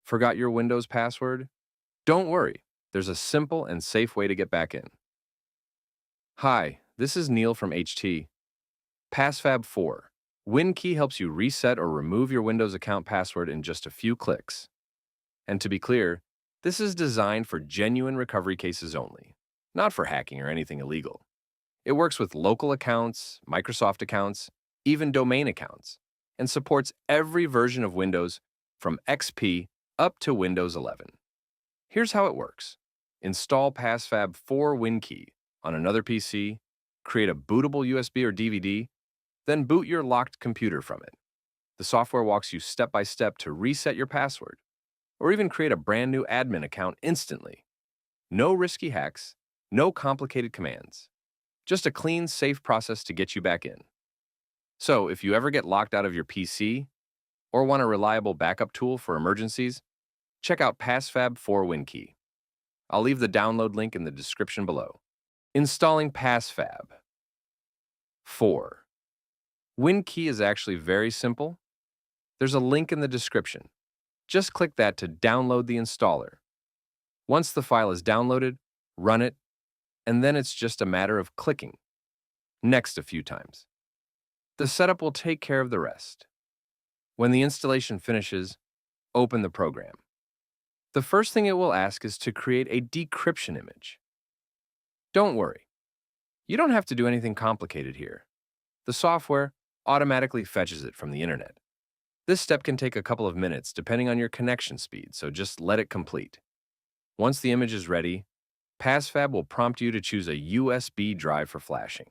Forgot your Windows password? Don't worry, there's a simple and safe way to get back in. Hi, this is Neil from HT. PassFab 4. WinKey helps you reset or remove your Windows account password in just a few clicks. And to be clear, this is designed for genuine recovery cases only, not for hacking or anything illegal. It works with local accounts, Microsoft accounts, even domain accounts, and supports every version of Windows from XP up to Windows 11. Here's how it works. Install PassFab 4 WinKey on another PC, create a bootable USB or DVD, then boot your locked computer from it. The software walks you step by step to reset your password, or even create a brand new admin account instantly. No risky hacks, no complicated commands. Just a clean, safe process to get you back in. So, if you ever get locked out of your PC or want a reliable backup tool for emergencies, check out PassFab 4 WinKey. I'll leave the download link in the description below. Installing PassFab 4. WinKey is actually very simple. There's a link in the description. Just click that to download the installer. Once the file is downloaded, run it, and then it's just a matter of clicking next a few times. The setup will take care of the rest. When the installation finishes, open the program. The first thing it will ask is to create a decryption image. Don't worry. You don't have to do anything complicated here. The software automatically fetches it from the internet. This step can take a couple of minutes depending on your connection speed, so just let it complete. Once the image is ready, PassFab will prompt you to choose a USB drive for flashing.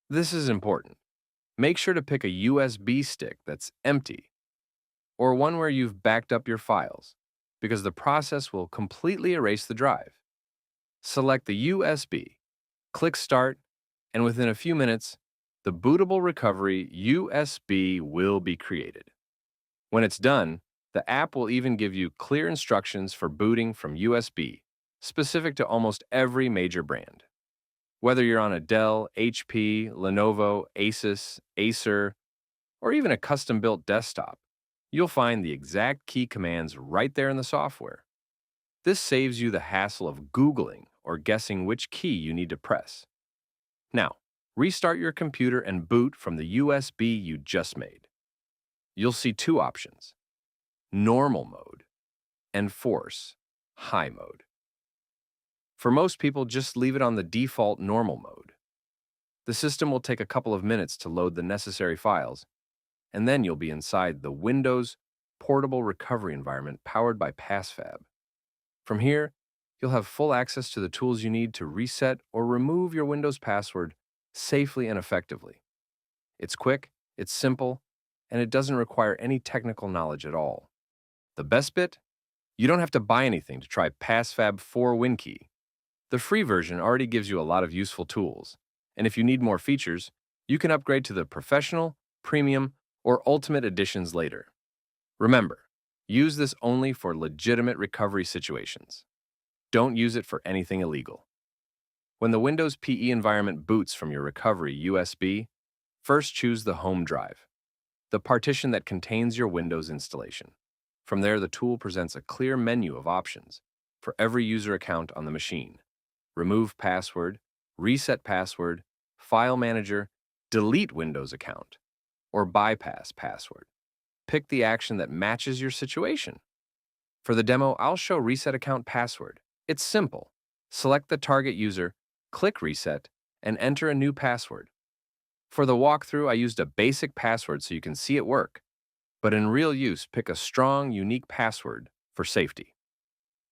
This is important. Make sure to pick a USB stick that's empty, or one where you've backed up your files, because the process will completely erase the drive. Select the USB, click Start, and within a few minutes, the bootable recovery USB will be created. When it's done, the app will even give you clear instructions for booting from USB, specific to almost every major brand. Whether you're on a Dell, HP, Lenovo, Asus, Acer, or even a custom-built desktop, you'll find the exact key commands right there in the software. This saves you the hassle of Googling or guessing which key you need to press. Now, restart your computer and boot from the USB you just made. You'll see two options: Normal mode and Force High mode. For most people, just leave it on the default normal mode. The system will take a couple of minutes to load the necessary files, and then you'll be inside the Windows portable recovery environment powered by PassFab. From here, you'll have full access to the tools you need to reset or remove your Windows password safely and effectively. It's quick, it's simple, and it doesn't require any technical knowledge at all. The best bit? You don't have to buy anything to try PassFab 4 WinKey. The free version already gives you a lot of useful tools, and if you need more features, you can upgrade to the Professional, Premium, or Ultimate editions later. Remember, use this only for legitimate recovery situations. Don't use it for anything illegal. When the Windows PE environment boots from your recovery USB, first choose the home drive, the partition that contains your Windows installation. From there, the tool presents a clear menu of options for every user account on the machine: remove password, reset password, file manager, delete Windows account, or bypass password. Pick the action that matches your situation. For the demo, I'll show reset account password. It's simple. Select the target user, click reset, and enter a new password. For the walkthrough, I used a basic password so you can see it work, but in real use, pick a strong, unique password for safety.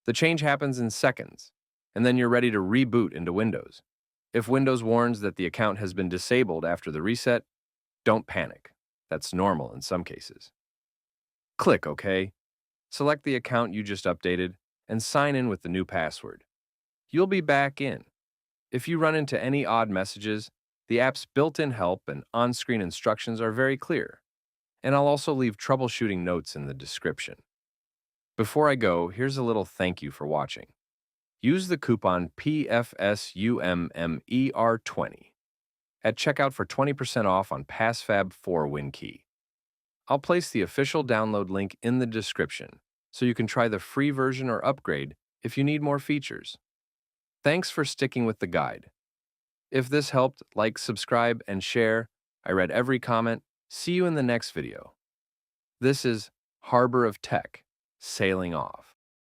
The change happens in seconds, and then you're ready to reboot into Windows. If Windows warns that the account has been disabled after the reset, don't panic. That's normal in some cases. Click OK. Select the account you just updated and sign in with the new password. You'll be back in. If you run into any odd messages, the app's built-in help and on-screen instructions are very clear, and I'll also leave troubleshooting notes in the description. Before I go, here's a little thank you for watching. Use the coupon PFSUMMER20 at checkout for 20% off on PassFab 4 WinKey. I'll place the official download link in the description, so you can try the free version or upgrade if you need more features. Thanks for sticking with the guide. If this helped, like, subscribe, and share. I read every comment. See you in the next video. This is Harbor of Tech, sailing off.